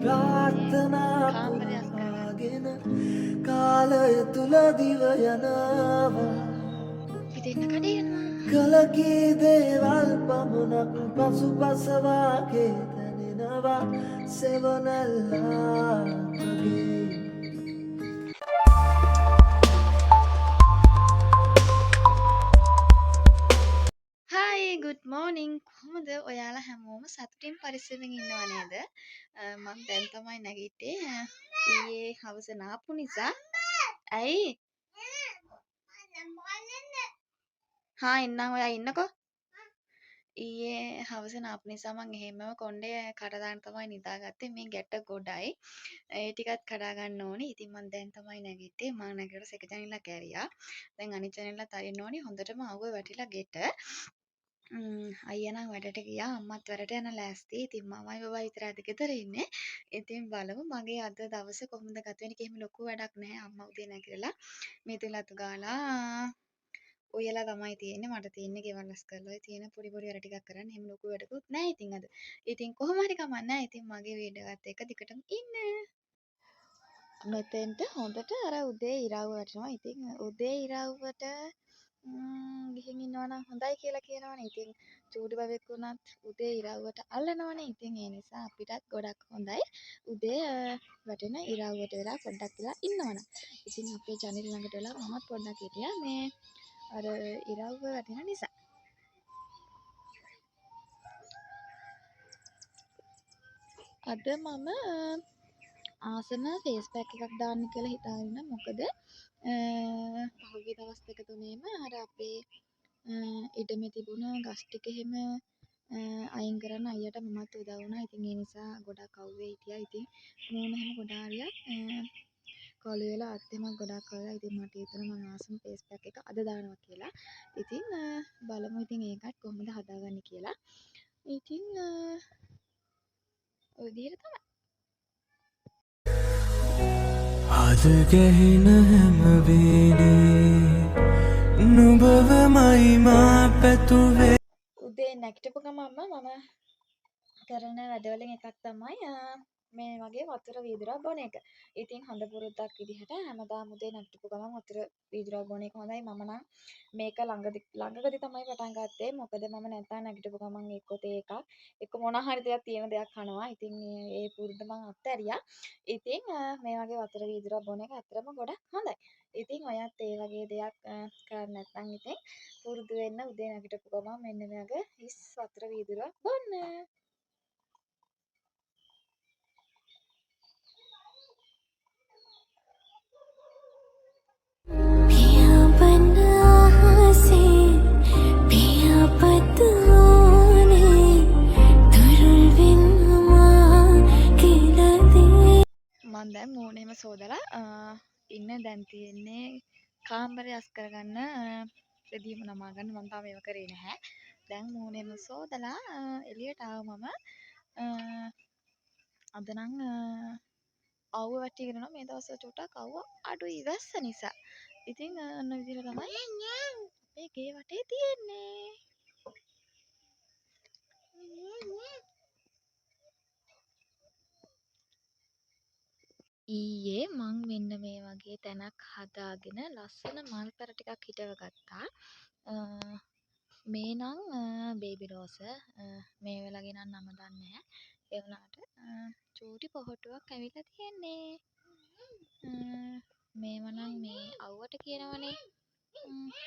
ප්‍රාර්ථනා පුරවාගෙන කාලය තුල දිව යනවා කලකී දේවල් පමණක් පසුපසවාගේ දැනෙනවා සෙවනැල්ලාගේ Hi, good morning. කොහොමද ඔයාලා හැමෝම සතුටින් පරිස්සමෙන් ඉන්නව නේද? මම දැන් තමයි නැගිට්ටේ. ඊයේ හවස නාපු නිසා. ඇයි? හා එන්නම් ඔයා ඉන්නකෝ. ඊයේ හවස නාපු නිසා මං එහෙමම කොණ්ඩේ කඩ දාන්න තමයි නිදාගත්තේ. මේ ගැට ගොඩයි. ඒ ටිකත් කඩා ගන්න ඕනේ. ඉතින් මං දැන් තමයි නැගිට්ටේ. මං නැගිටලා සෙක ජනෙල්ලා කෑරියා. දැන් අනිත් ජනෙල්ලා තරින්න ඕනේ. හොඳටම අවුව වැටිලා ගෙට. අයියා නම් වැඩට ගියා අම්මත් වැඩට යන ලෑස්ති. ඉතින් මමයි බබා විතරයි අද ගෙදර ඉන්නේ. ඉතින් බලමු මගේ අද දවසේ කොහොමද ගත වෙන්නේ. කිසිම ලොකු වැඩක් නැහැ. අම්මා උදේ නැගිටලා මිදුලත් ගාලා උයලා තමයි තියෙන්නේ. මට තියෙන්නේ ගෙවල් වස් කරලා තියෙන පොඩි පොඩි වැඩ ටිකක් කරන්න. එහෙම ලොකු වැඩකුත් නැහැ ඉතින් අද. ඉතින් කොහොම හරි කමක් නැහැ. ඉතින් මගේ වීඩියෝ එකත් එක්ක දිගටම ඉන්න. මෙතෙන්ට හොඳට අර උදේ ඉරව් වැටෙනවා. ඉතින් උදේ ඉරව්වට ගිහින් ඉන්නවා නම් හොඳයි කියලා කියනවනේ. ඉතින් චූටි බබෙක් වුණත් උදේ ඉරව්වට අල්ලනවනේ. ඉතින් ඒ නිසා අපිටත් ගොඩක් හොඳයි උදේ වැටෙන ඉරව්වට වෙලා පොඩ්ඩක් වෙලා ඉන්නවනම්. ඉතින් අපේ ජනෙල ළඟට වෙලා මමත් පොඩ්ඩක් හිටියා මේ අර ඉරව්ව වැටෙන නිසා. අද මම ආසන ෆේස් පැක් එකක් දාන්න කියලා හිතාගෙන මොකද පහුගිය දවස් දෙක තුනේම අර අපේ ඉඩමේ තිබුණ ගස් ටික එහෙම අයින් කරන්න අයියට මමත් උදව් වුණා. ඉතින් ඒ නිසා ගොඩක් අවුවේ හිටියා. ඉතින් මූණ එහෙම ගොඩාරියක් කළු වෙලා අත්ෙමත් ගොඩක් කළා. ඉතින් මට හිතුණා මම ආසම ෆේස් පැක් එක අද දානවා කියලා. ඉතින් බලමු ඉතින් ඒකත් කොහොමද හදාගන්නේ කියලා. ඉතින් ඔය විදිහට තමයි. අද ගැහෙන හැම වේලේ නුඹවමයි මා පැතුවේ උදේ නැගිටපු ගමන්ම මම කරන වැඩවලින් එකක් තමයි මේ වගේ වතුර වීදුරක් බොන එක. ඉතින් හොඳ පුරුද්දක් විදිහට හැමදාම උදේ නැගිටපු ගමන් වතුර වීදුරක් බොන එක හොඳයි. මම නම් මේක ළඟකදී තමයි පටන් ගත්තේ. මොකද මම නැත්තම් නැගිටපු ගමන් එක්ක තේ එකක් එක්ක මොන හරි දෙයක් තියෙන දෙයක් කනවා. ඉතින් ඒ පුරුද්ද මම අත්හැරියා. ඉතින් මේ වගේ වතුර වීදුරක් බොන එක ඇත්තටම ගොඩක් හොඳයි. ඉතින් ඔයත් ඒ වගේ දෙයක් කරන්නේ නැත්නම් ඉතින් පුරුදු වෙන්න උදේ නැගිටපු ගමන් මෙන්න මේ වගේ හිස් වතුර වීදුරක් බොන්න. මම දැන් මූණ එහෙම සෝදලා ඉන්න දැන් තියෙන්නේ කාමරය අස් කරගන්න රෙදිම නමා ගන්න. මම තාම ඒව කරේ නැහැ. දැන් මූණ එහෙම සෝදලා එළියට ආව මම අද නම් අවුව වැටිගෙන යනවා. මේ දවස්වල චුට්ටක් අවුව අඩුයි වැස්ස නිසා. ඉතින් අන්න විදිහට තමයි අපේ ගේ වටේ තියෙන්නේ. ඊයේ මං මෙන්න මේ වගේ තැනක් හදාගෙන ලස්සන මල් පැර ටිකක් හිටව ගත්තා. මේ නම් බේබි රෝස මේ වෙලාවේ නම් නම දන්නේ නැහැ. ඒ වුණාට චූටි පොහටුවක් ඇවිල්ලා තියෙන්නේ. මේව නම් මේ අවුවට කියනවනේ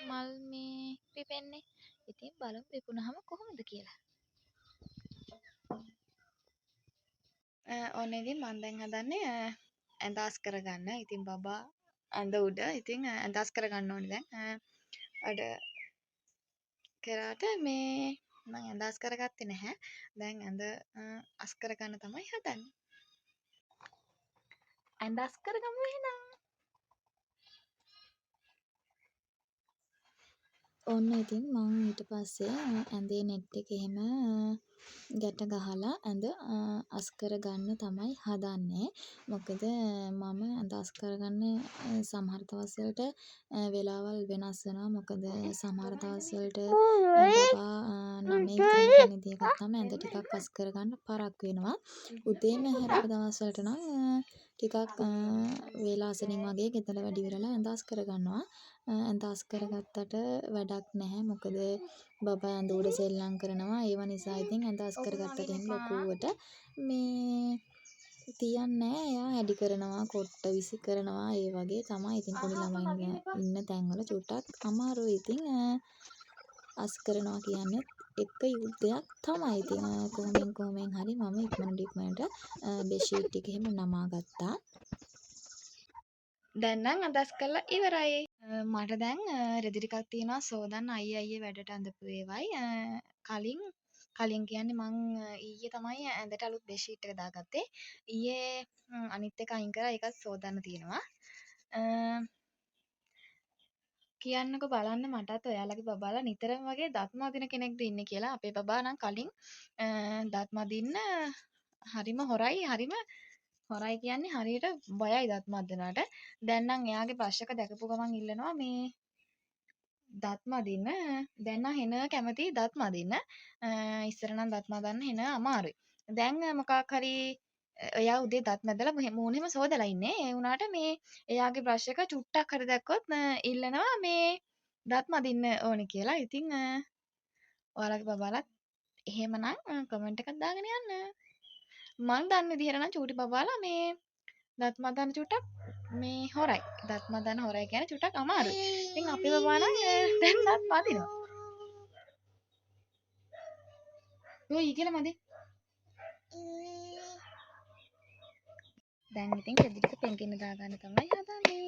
මල් මේ පිපෙන්නේ. ඉතින් බලමු විකුණාම කොහොමද කියලා. ඔන්න ඉතින් මම දැන් හදන්නේ ඇඳාස් කරගන්න. ඉතින් බබා ඇඳ උඩ. ඉතින් ඇඳාස් කරගන්න ඕනේ දැන්. අර කරාට මේ මම ඇඳාස් කරගත්තේ නැහැ. දැන් ඇඳ අස් කරගන්න තමයි හදන්නේ. ඇඳාස් කරගමු එහෙනම්. ඔන්න ඉතින් මම ඊට පස්සේ ඇඳේ net එක එහෙම ගැට ගහලා ඇඳ අස් කරගන්න තමයි හදන්නේ. මොකද මම ඇඳ අස් කරගන්න සමහර දවස් වලට වෙලාවල් වෙනස් වෙනවා. මොකද සමහර දවස් වලට බබා 9 විතර නිකන් ඉඳී ගත්තාම ඇඳ ටිකක් අස් කරගන්න පරක් වෙනවා. උදේම හැරපු දවස් වලට නම් ටිකක් වේලාසනින් වගේ ගෙදර වැඩ ඉවරලා ඇඳ අස් කරගන්නවා. ඇඳ අස් කරගත්තට වැඩක් නැහැ. මොකද බබා ඇඳ උඩ සෙල්ලම් කරනවා. ඒව නිසා ඉතින් ඇඳ අස් කරගත්තට එහෙම ලොකුවට මේ තියන්නේ එයා හැඩි කරනවා, කොට්ට විසි කරනවා. ඒ වගේ තමයි. ඉතින් පොඩි ළමයින් ඉන්න තැන්වල චුට්ටක් අමාරුයි. ඉතින් අස් කරනවා කියන්නේ එක යුද්ධයක් තමයි. ඉතින් කොහොමෙන් හරි මම ඉක්මනට බෙඩ්ෂීට් ටික එහෙම නමා ගත්තා. දැන් නම් අදස් කරලා ඉවරයි. මට දැන් රෙදි ටිකක් තියෙනවා සෝදන්න අයියේ වැඩට අඳපු ඒවයි. කලින් කියන්නේ මං ඊයේ තමයි ඇඳට අලුත් බෙඩ්ෂීට් එක දාගත්තේ. ඊයේ අනිත් එක අයින් කරලා ඒකත් සෝදන්න තියෙනවා. කියන්නකො බලන්න මටත් ඔයාලගේ බබාලා නිතරම වගේ දත් මදින කෙනෙක්ද ඉන්නේ කියලා. අපේ බබා නම් කලින් දත් මදින්න හරිම හොරයි කියන්නේ හරියට බයයි දත් මදිනවට. දැන් නම් එයාගේ බ්‍රෂ් එක දැකපු ගමන් ඉල්ලනවා මේ දත් මදින්න. දැන් නම් හෙන කැමති දත් මදින්න. ඉස්සර නම් දත් මදන්න හෙන අමාරුයි. දැන් මොකක් හරි එයා උදේ දත් මැදලා මූණෙම සෝදලා ඉන්නේ. ඒ වුණාට මේ එයාගේ බ්‍රෂ් එක චුට්ටක් හරි දැක්කොත් ඉල්ලනවා මේ දත් මදින්න ඕනේ කියලා. ඉතින් ඔයාලගේ බබාලත් එහෙමනම් කමෙන්ට් එකක් දාගෙන යන්න. මං දන්න විදිහට නම් චූටි බබාලා මේ දත් මදන්න චුට්ටක් මේ හොරයි. දත් මදන්න හොරයි කියන්නේ චුට්ටක් අමාරුයි. ඉතින් අපේ බබා නම් දැන් දත් මදිනවා. ඔය කියලා මදි. දැන් ඉතින් රෙදිට පෙන්කින්න දාගන්න තමයි හදන්නේ.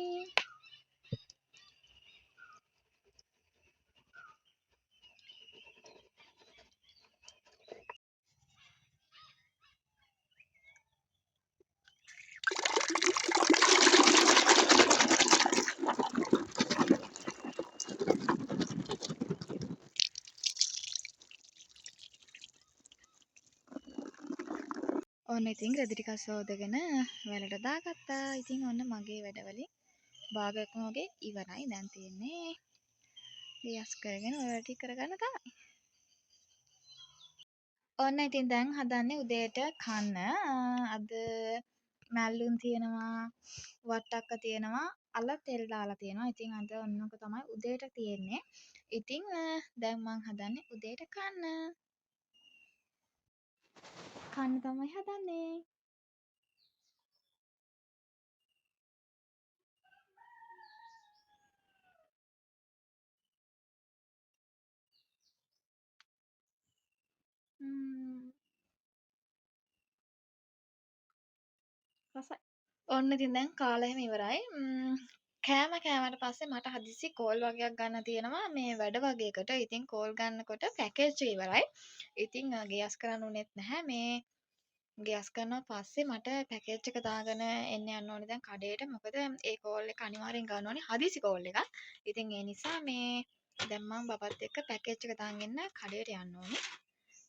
ඔන්න ඉතින් රෙදි ටිකක් සෝදගෙන වැලට දාගත්තා. ඉතින් ඔන්න මගේ වැඩවලින් භාගයක්ම වගේ ඉවරයි. දැන් තියෙන්නේ ලියස් කරගෙන ඔය ටික කරගන්න තමයි. ඔන්න ඉතින් දැන් හදන්නේ උදේට කන්න. අද මැල්ලුම් තියෙනවා, වට්ටක්ක තියෙනවා, අල තෙල් දාලා තියෙනවා. ඉතින් අද ඔන්නක තමයි උදේට තියෙන්නේ. ඉතින් දැන් මං හදන්නේ උදේට කන්න. කන්න තමයි හදන්නේ. රසයි. ඔන්න ඉතින් දැන් කාලා එහෙම ඉවරයි. කෑමට පස්සේ මට හදිසි කෝල් වගේක් ගන්න තියෙනවා මේ වැඩ වගේකට. ඉතින් කෝල් ගන්නකොට පැකේජ් එක ඉවරයි. ඉතින් ගේස් කරන්න උනේත් නැහැ. මේ ගේස් කරනවා පස්සේ මට පැකේජ් එක දාගෙන එන්න යන්න ඕනේ දැන් කඩේට. මොකද ඒ කෝල් එක අනිවාර්යෙන් ගන්න ඕනේ හදිසි කෝල් එකක්. ඉතින් ඒ නිසා මේ දැන් මම බබත් එක්ක පැකේජ් එක දාන් එන්න කඩේට යන්න ඕනේ.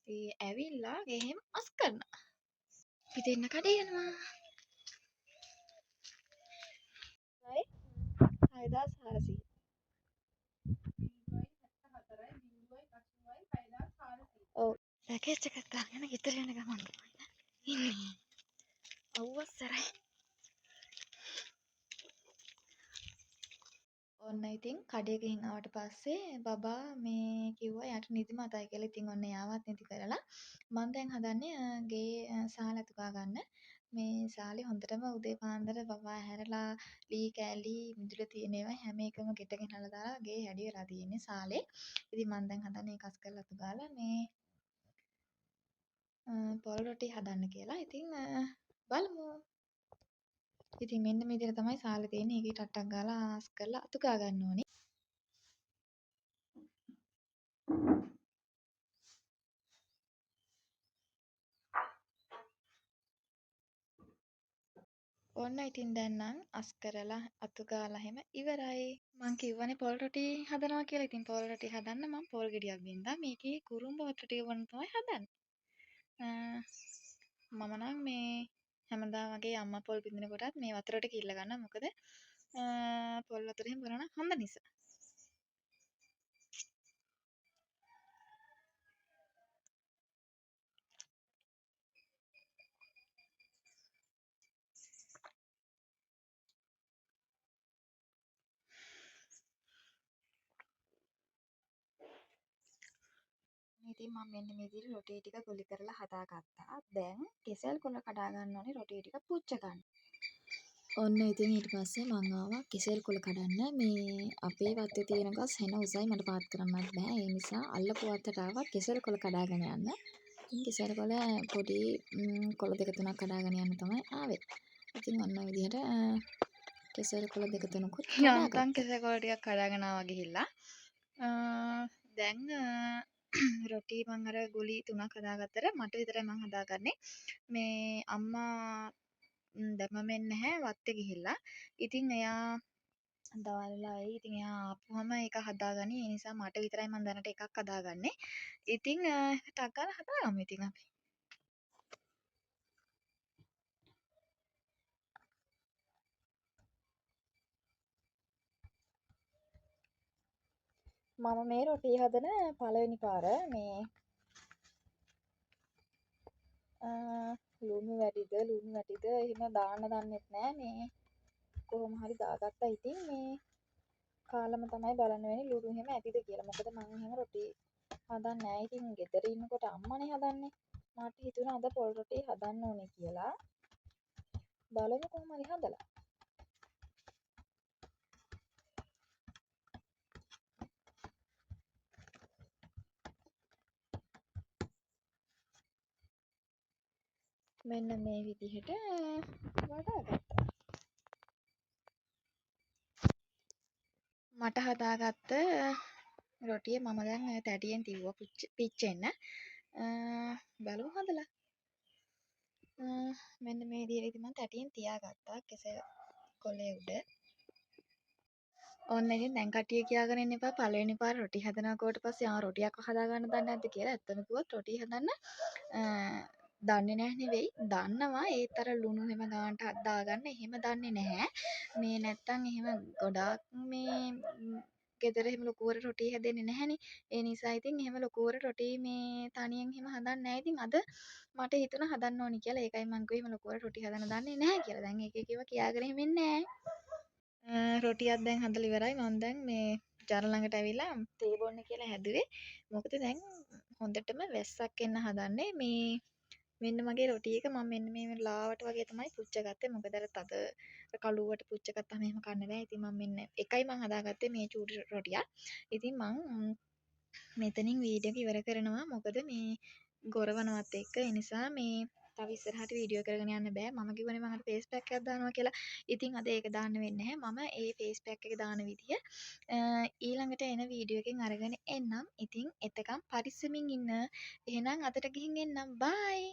ඉතින් ඇවිල්ලා ගෙහෙම අස් කරනවා. ඉතින් එන්න කඩේ යනවා. 6400. ඔව් පැකේජ් එකක් ගන්න ගෙදර යන ගමන් ඉන්නේ. අවුස්සරයි. ඔන්න ඉතින් කඩේ ගිහින් ආවට පස්සේ බබා මේ කිව්වා යාට නිදිමතයි කියලා. ඉතින් ඔන්න යාවත් නිදි කරලා මම දැන් හදන්නේ ගේ සාල අතුගා ගන්න. මේ සාලේ හොඳටම උදේ පාන්දර බබා හැරලා ලී කෑලි මිදුළු තියෙන ඒවා හැම එකම ගෙට ගෙනල්ලා දාලා ගේ හැඩි වෙලා තියෙන්නේ සාලේ. ඉතින් මම දැන් හදන්නේ ඒක අස් කරලා අතුගාලා මේ පොල් රොටි හදන්න කියලා. ඉතින් බලමු. ඉතින් මෙන්න මේ විදිහට තමයි සාලේ තියෙන්නේ. ඒකේ ටට්ටක් ගාලා ආස් කරලා අතුගා ගන්න ඕනේ. ඔන්න ඉතින් දැන් නම් අස් කරලා අතු ගාලා හැම ඉවරයි. මං කිව්වනේ පොල් රොටි හදනවා කියලා. ඉතින් පොල් රොටි හදන්න මම පොල් ගෙඩියක් බින්දා. මේකේ කුරුම්බ වතුර ටික වුණ තමයි හදන්නේ. මම නම් මේ හැමදාම වගේ අම්මා පොල් බින්දින කොටත් මේ වතුරට කිල්ල ගන්නවා. මොකද පොල් වතුර එහෙම බොනවා නම් හොඳ නිසා. ඉතින් මම මෙන්න මේ විදිහට රොටි ටික ගොලි කරලා හදාගත්තා. දැන් කෙසෙල් කොළ කඩා ගන්න ඕනේ රොටි ටික පුච්ච ගන්න. ඔන්න ඉතින් ඊට පස්සේ මං ආවා කෙසෙල් කොළ කඩන්න. මේ අපේ වත්තේ තියෙන ගස් හෙන උසයි මට පාත් කරන්නත් බෑ. ඒ නිසා අල්ලපු වත්තට ආවා කෙසෙල් කොළ කඩාගෙන යන්න. ඉතින් කෙසෙල් කොළ පොඩි කොළ දෙක තුනක් කඩාගෙන යන්න තමයි ආවේ. ඉතින් ඔන්න ඔය විදිහට කෙසෙල් කොළ දෙක තුනකුත් කඩාගත්තා. යන්තම් කෙසෙල් කොළ ටිකක් කඩාගෙන ආවා ගිහිල්ලා. දැන් රොටි මං අර ගුලි 3ක් හදාගත්තට මට විතරයි මං හදාගන්නේ. මේ අම්මා දැන් මම එන්නේ නැහැ වත්තේ ගිහිල්ලා. ඉතින් එයා දවල් වෙලා එයි. ඉතින් එයා ආපුවම ඒක හදාගනි. ඒ නිසා මට විතරයි මං දැනට එකක් හදාගන්නේ. ඉතින් ටක් ගාලා හදාගමු ඉතින් අපි. මම මේ රොටි හදන පළවෙනි පාර මේ ලුණු වැඩිද එහෙම දාන්න දන්නෙත් නෑ. මේ කොහොම හරි දාගත්තා. ඉතින් මේ කාලම තමයි බලන්න වෙන්නේ ලුණු එහෙම ඇතිද කියලා. මොකද මම එහෙම රොටි හදන්නේ නෑ. ඉතින් ගෙදර ඉන්නකොට අම්මනේ හදන්නේ. මට හිතුණා අද පොල් රොටි හදන්න ඕනේ කියලා. බලමු කොහොම හරි හදලා. මෙන්න මේ විදිහට වඩාගත්තා. මට හදාගත්ත රොටිය මම දැන් තැටියෙන් තිව්වා පිච්චෙන්න. බලමු හදලා. මෙන්න මේ විදිහට ඉතින් මම තැටියෙන් තියාගත්තා කෙසෙල් කොලේ උඩ. ඔන්න ඉතින් දැන් කට්ටිය කියාගෙන ඉන්න එපා පළවෙනි පාර රොටි හදනවා කිව්වට පස්සේ රොටියක් හදාගන්න දන්නේ නැද්ද කියලා. ඇත්තම කිව්වොත් රොටි හදන්න දන්නේ නැහැ නෙවෙයි. දන්නවා. ඒත් අර ලුණු එහෙම ගානට දාගන්න එහෙම දන්නේ නැහැ. මේ නැත්තම් එහෙම ගොඩාක් මේ ගෙදර එහෙම ලොකුවට රොටි හැදෙන්නේ නැහැනේ. ඒ නිසා ඉතින් එහෙම ලොකුවට රොටි මේ තනියෙන් එහෙම හදන්නේ නැහැ. ඉතින් අද මට හිතුණා හදන්න ඕනි කියලා. ඒකයි මං කිව්වේ එහෙම ලොකුවට රොටි හදන්න දන්නේ නැහැ කියලා. දැන් එක එක ඒවා කියාගෙන එහෙම ඉන්නේ නැහැ. රොටියක් දැන් හදලා ඉවරයි. මම දැන් මේ ජාර ළඟට ඇවිල්ලා තේ බොන්න කියලා හැදුවේ. මොකද දැන් හොඳටම වැස්සක් එන්න හදන්නේ. මේ මෙන්න මගේ රොටි එක මම මෙන්න මේ ලාවට වගේ තමයි පුච්ච ගත්තේ. මොකද අර තද කළුවට පුච්ච ගත්තාම එහෙම කන්න බෑ. ඉතින් මම මෙන්න එකයි මම හදාගත්තේ මේ චූටි රොටියක්. ඉතින් මං මෙතනින් වීඩියෝ එක ඉවර කරනවා. මොකද මේ ගොරවනවත් එක්ක ඒ නිසා මේ තව ඉස්සරහට වීඩියෝ කරගෙන යන්න බෑ. මම කිව්වනේ මම අර ෆේස් පැක් එකක් දානවා කියලා. ඉතින් අද ඒක දාන්න වෙන්නේ නැහැ. මම ඒ ෆේස් පැක් එක දාන විදිය ඊළඟට එන වීඩියෝ එකෙන් අරගෙන එන්නම්. ඉතින් එතකම් පරිස්සමින් ඉන්න. එහෙනම් අතට ගිහින් එන්නම්. බයි.